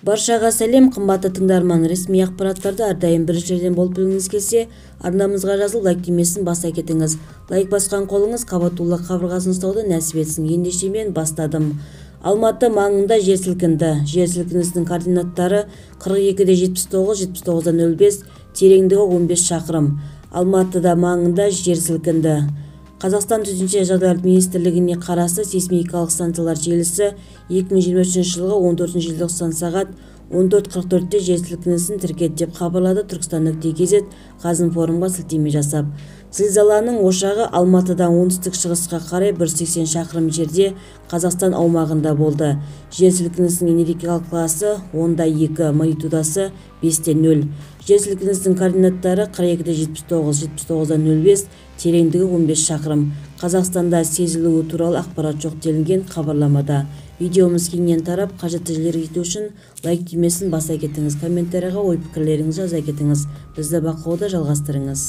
Баршаға сәлем, қымбатты тыңдарман. Ресми ақпараттарды әрдайым біріншіден болып білгіңіз келсе, арнамызға жазылып лайк түймесін баса кетіңіз. Лайк басқан қолыңыз Қабатулла қабырғасын ұстауды нәсіп етсін. Ендеше мен бастадым. Алматы маңында жер сілкінді. Жер сілкінісінің координаттары 42-79, 79-05, тереңдігі 15 шақырым. Алматыда маңында жер сілкінді. Қазақстан төтенше жағдайлар министрлігіне қарасы сейсмикалық станциялар желісі 2023 жылғы 14 желтоқсан сағат 14:44-те жер сілкінісін тіркеді деп хабарлады Түркістан.кз Қазинформға сілтеме жасап. Зілзаланың ошағы Алматыдан оңтүстік-шығысқа қарай 180 шақырым жерде Қазақстан аумағында болды. Жер сілкінісінің энергетикалық класы 10,2, магнитудасы 5,0. Жер сілкінісінің координаттары 42-79, 79-05, тереңдігі 15 шақырым. Қазақстанда сезілуі туралы ақпарат жоқ делінген хабарламада. Видеомыз кеңінен тарап, қажетті жерлерге жету үшін лайк түймесін баса кетіңіз. Комментарияға ой-пікірлеріңізді жаза кетіңіз. Бізді бақылауда жалғастырыңыз.